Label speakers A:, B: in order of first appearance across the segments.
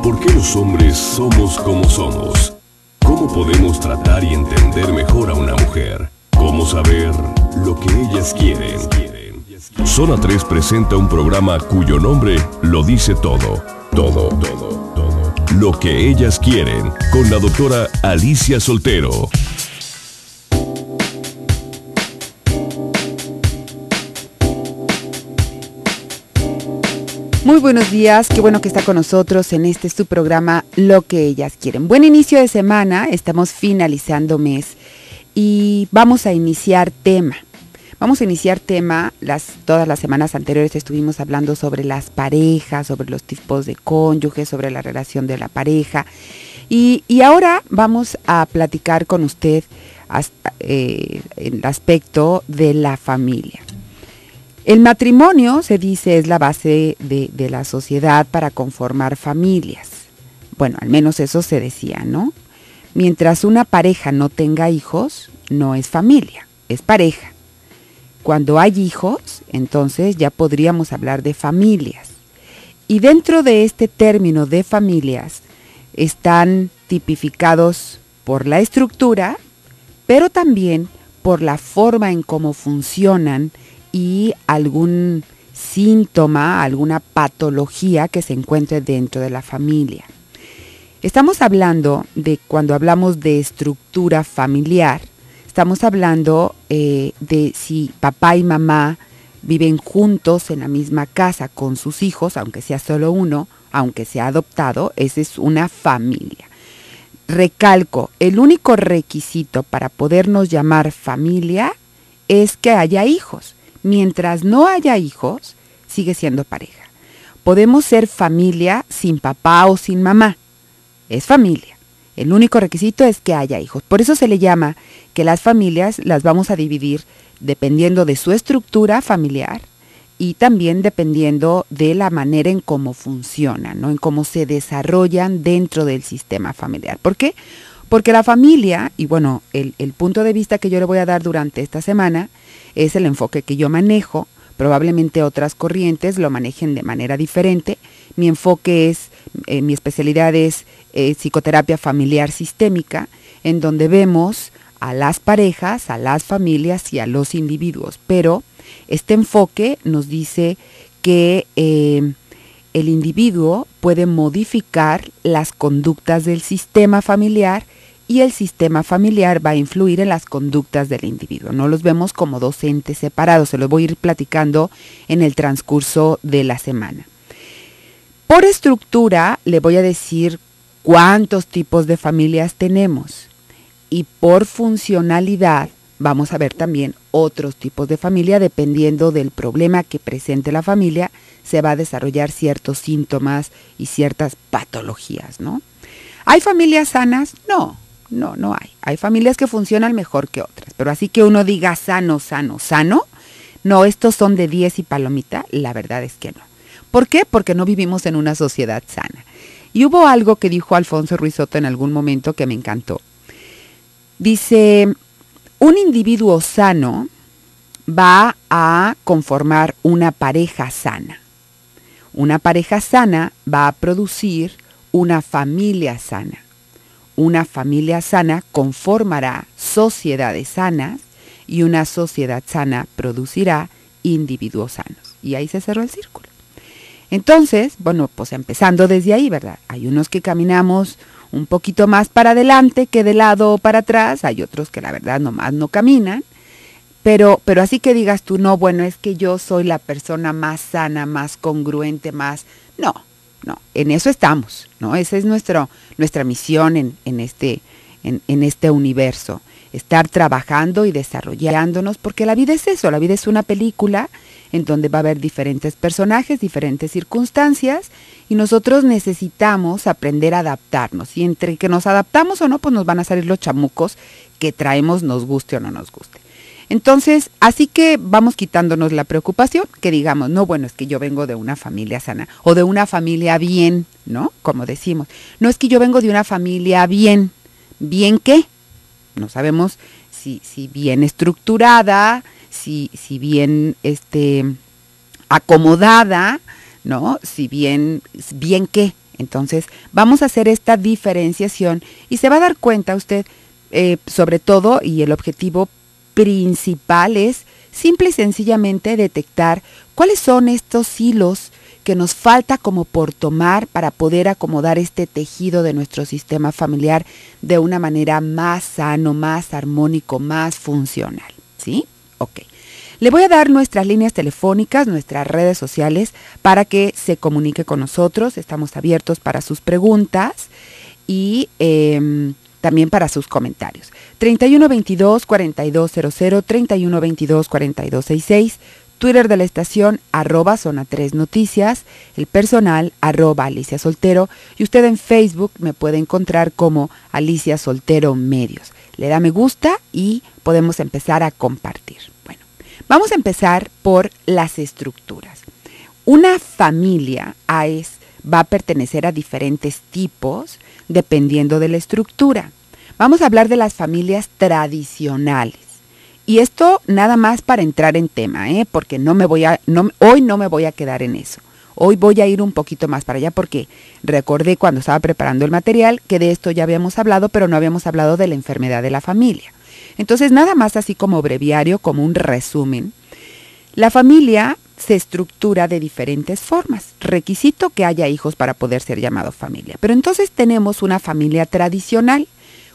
A: ¿Por qué los hombres somos como somos? ¿Cómo podemos tratar y entender mejor a una mujer? ¿Cómo saber lo que ellas quieren? Zona 3 presenta un programa cuyo nombre lo dice todo. Todo. Lo que ellas quieren, con la doctora Alicia Soltero.
B: Muy buenos días, qué bueno que está con nosotros en este su programa Lo que ellas quieren. Buen inicio de semana, estamos finalizando mes y vamos a iniciar tema. Todas las semanas anteriores estuvimos hablando sobre las parejas, sobre los tipos de cónyuges, sobre la relación de la pareja. Y ahora vamos a platicar con usted el aspecto de la familia. El matrimonio, se dice, es la base de la sociedad para conformar familias. Bueno, al menos eso se decía, ¿no? Mientras una pareja no tenga hijos, no es familia, es pareja. Cuando hay hijos, entonces ya podríamos hablar de familias. Y dentro de este término de familias están tipificados por la estructura, pero también por la forma en cómo funcionan y algún síntoma, alguna patología que se encuentre dentro de la familia. Estamos hablando de, cuando hablamos de estructura familiar, estamos hablando de si papá y mamá viven juntos en la misma casa con sus hijos, aunque sea solo uno, aunque sea adoptado, esa es una familia. Recalco, el único requisito para podernos llamar familia es que haya hijos. Mientras no haya hijos, sigue siendo pareja. Podemos ser familia sin papá o sin mamá. Es familia. El único requisito es que haya hijos. Por eso se le llama que las familias las vamos a dividir dependiendo de su estructura familiar y también dependiendo de la manera en cómo funcionan, ¿no? En cómo se desarrollan dentro del sistema familiar. ¿Por qué? Porque la familia, y bueno, el punto de vista que yo le voy a dar durante esta semana es el enfoque que yo manejo. Probablemente otras corrientes lo manejen de manera diferente. Mi enfoque es, mi especialidad es psicoterapia familiar sistémica, en donde vemos a las parejas, a las familias y a los individuos. Pero este enfoque nos dice que el individuo puede modificar las conductas del sistema familiar y el sistema familiar va a influir en las conductas del individuo. No los vemos como dos entes separados, se los voy a ir platicando en el transcurso de la semana. Por estructura le voy a decir cuántos tipos de familias tenemos y por funcionalidad vamos a ver también otros tipos de familia. Dependiendo del problema que presente la familia, se va a desarrollar ciertos síntomas y ciertas patologías, ¿no? ¿Hay familias sanas? No hay. Hay familias que funcionan mejor que otras, pero así que uno diga sano, no, estos son de 10 y palomita, la verdad es que no. ¿Por qué? Porque no vivimos en una sociedad sana. Y hubo algo que dijo Alfonso Ruiz Soto en algún momento que me encantó. Dice, un individuo sano va a conformar una pareja sana. Una pareja sana va a producir una familia sana. Una familia sana conformará sociedades sanas y una sociedad sana producirá individuos sanos. Y ahí se cerró el círculo. Entonces, bueno, pues empezando desde ahí, ¿verdad? Hay unos que caminamos un poquito más para adelante que de lado o para atrás, hay otros que la verdad nomás no caminan, pero así que digas tú, no, bueno, es que yo soy la persona más sana, más congruente, más... No, en eso estamos, ¿no? Esa es nuestra misión en este universo, estar trabajando y desarrollándonos, porque la vida es eso, la vida es una película en donde va a haber diferentes personajes, diferentes circunstancias, y nosotros necesitamos aprender a adaptarnos, y entre que nos adaptamos o no, pues nos van a salir los chamucos que traemos, nos guste o no nos guste. Entonces, así que vamos quitándonos la preocupación, que digamos, no, bueno, es que yo vengo de una familia sana, o de una familia bien, ¿no? Como decimos, no es que yo vengo de una familia bien, ¿bien qué? No sabemos si bien estructurada, si bien acomodada, ¿no? Si bien qué. Entonces, vamos a hacer esta diferenciación y se va a dar cuenta usted, sobre todo, y el objetivo principal es simple y sencillamente detectar cuáles son estos hilos que nos falta como por tomar para poder acomodar este tejido de nuestro sistema familiar de una manera más sano, más armónico, más funcional. ¿Sí? Ok. Le voy a dar nuestras líneas telefónicas, nuestras redes sociales para que se comunique con nosotros. Estamos abiertos para sus preguntas y también para sus comentarios. 3122-4200, 3122-4266, Twitter de la estación, @Zona 3 Noticias, el personal, @Alicia Soltero, y usted en Facebook me puede encontrar como Alicia Soltero Medios. Le da me gusta y podemos empezar a compartir. Bueno, vamos a empezar por las estructuras. Una familia va a pertenecer a diferentes tipos dependiendo de la estructura. Vamos a hablar de las familias tradicionales. Y esto nada más para entrar en tema, porque hoy no me voy a quedar en eso. Hoy voy a ir un poquito más para allá porque recordé cuando estaba preparando el material que de esto ya habíamos hablado, pero no habíamos hablado de la enfermedad de la familia. Entonces, nada más así como breviario, como un resumen. La familia se estructura de diferentes formas. Requisito que haya hijos para poder ser llamado familia. Pero entonces tenemos una familia tradicional.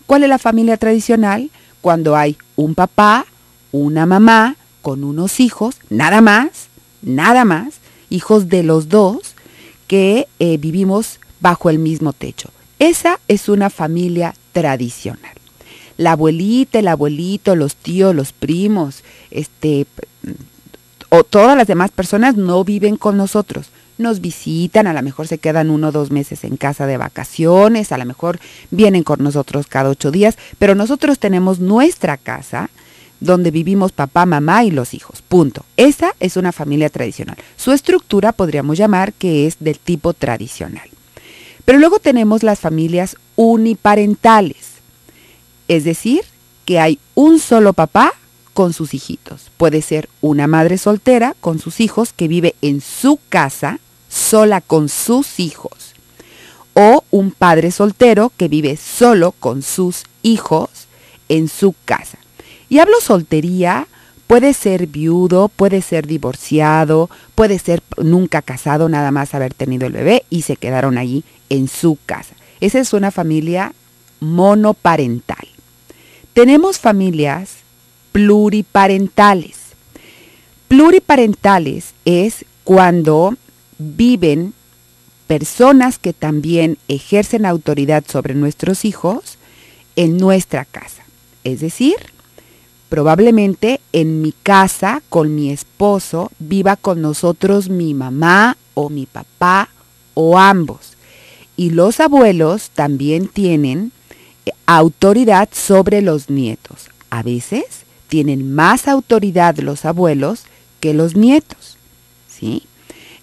B: ¿Cuál es la familia tradicional? Cuando hay un papá, una mamá con unos hijos, nada más, hijos de los dos que vivimos bajo el mismo techo. Esa es una familia tradicional. La abuelita, el abuelito, los tíos, los primos, o todas las demás personas no viven con nosotros. Nos visitan, a lo mejor se quedan 1 o 2 meses en casa de vacaciones, a lo mejor vienen con nosotros cada 8 días, pero nosotros tenemos nuestra casa donde vivimos papá, mamá y los hijos, punto. Esa es una familia tradicional. Su estructura podríamos llamar que es del tipo tradicional. Pero luego tenemos las familias uniparentales, es decir, que hay un solo papá con sus hijitos. Puede ser una madre soltera con sus hijos que vive en su casa, sola con sus hijos. O un padre soltero que vive solo con sus hijos en su casa. Y hablo soltería, puede ser viudo, puede ser divorciado, puede ser nunca casado, nada más haber tenido el bebé y se quedaron allí en su casa. Esa es una familia monoparental. Tenemos familias pluriparentales. Pluriparentales es cuando viven personas que también ejercen autoridad sobre nuestros hijos en nuestra casa. Es decir, probablemente en mi casa con mi esposo viva con nosotros mi mamá o mi papá o ambos. Y los abuelos también tienen autoridad sobre los nietos. A veces tienen más autoridad los abuelos que los nietos, ¿sí?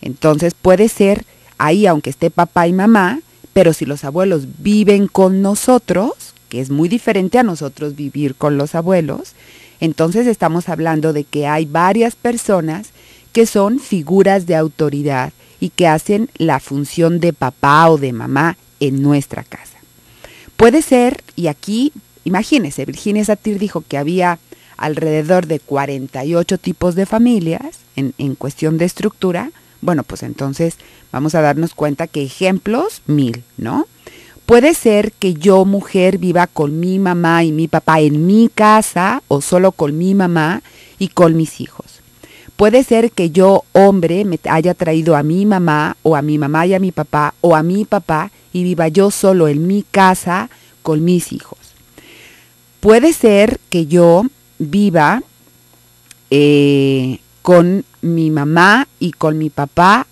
B: Entonces puede ser ahí, aunque esté papá y mamá, pero si los abuelos viven con nosotros, que es muy diferente a nosotros vivir con los abuelos, entonces estamos hablando de que hay varias personas que son figuras de autoridad y que hacen la función de papá o de mamá en nuestra casa. Puede ser, y aquí, imagínense, Virginia Satir dijo que había alrededor de 48 tipos de familias en cuestión de estructura. Bueno, pues entonces vamos a darnos cuenta que ejemplos, 1000, ¿no? Puede ser que yo, mujer, viva con mi mamá y mi papá en mi casa o solo con mi mamá y con mis hijos. Puede ser que yo, hombre, me haya traído a mi mamá o a mi mamá y a mi papá o a mi papá y viva yo solo en mi casa con mis hijos. Puede ser que yo viva con mi mamá y con mi papá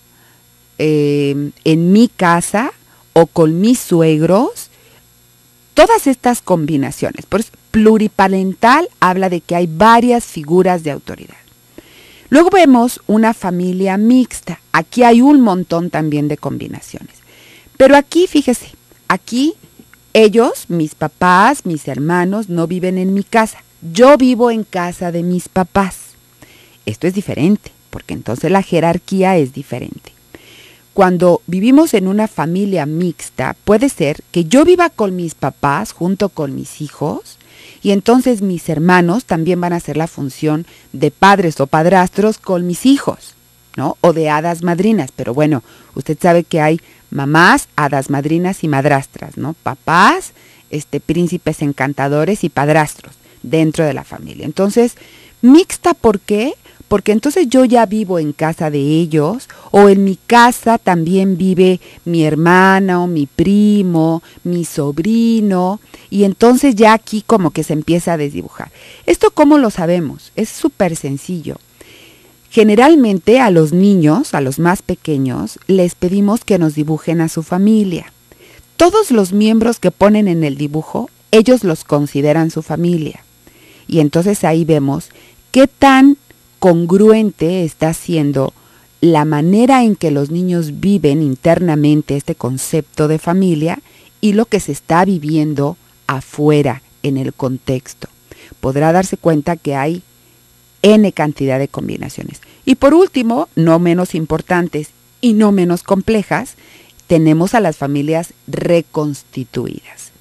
B: en mi casa o con mis suegros. Todas estas combinaciones. Por eso, pluriparental habla de que hay varias figuras de autoridad. Luego vemos una familia mixta. Aquí hay un montón también de combinaciones. Pero aquí, fíjese, aquí ellos, mis papás, mis hermanos, no viven en mi casa. Yo vivo en casa de mis papás. Esto es diferente, porque entonces la jerarquía es diferente. cuando vivimos en una familia mixta, puede ser que yo viva con mis papás junto con mis hijos y entonces mis hermanos también van a hacer la función de padres o padrastros con mis hijos, ¿no? O de hadas madrinas. Pero bueno, usted sabe que hay mamás, hadas madrinas y madrastras, ¿no? Papás, príncipes encantadores y padrastros dentro de la familia. Entonces, mixta, ¿por qué? Porque entonces yo ya vivo en casa de ellos, o en mi casa también vive mi hermana o mi primo, mi sobrino, y entonces ya aquí como que se empieza a desdibujar. ¿Esto cómo lo sabemos? Es súper sencillo. Generalmente a los niños, a los más pequeños, les pedimos que nos dibujen a su familia. Todos los miembros que ponen en el dibujo, ellos los consideran su familia. Y entonces ahí vemos qué tan congruente está siendo la manera en que los niños viven internamente este concepto de familia y lo que se está viviendo afuera en el contexto. Podrá darse cuenta que hay N cantidad de combinaciones. Y por último, no menos importantes y no menos complejas, tenemos a las familias reconstituidas.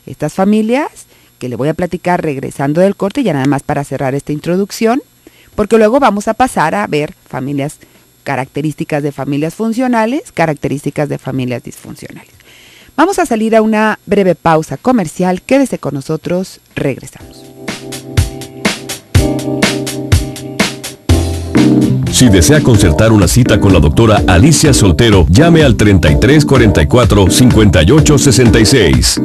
B: Estas familias que le voy a platicar regresando del corte, ya nada más para cerrar esta introducción, porque luego vamos a pasar a ver características de familias funcionales, características de familias disfuncionales. Vamos a salir a una breve pausa comercial. Quédese con nosotros, regresamos.
A: Si desea concertar una cita con la doctora Alicia Soltero, llame al 33 44 58 66.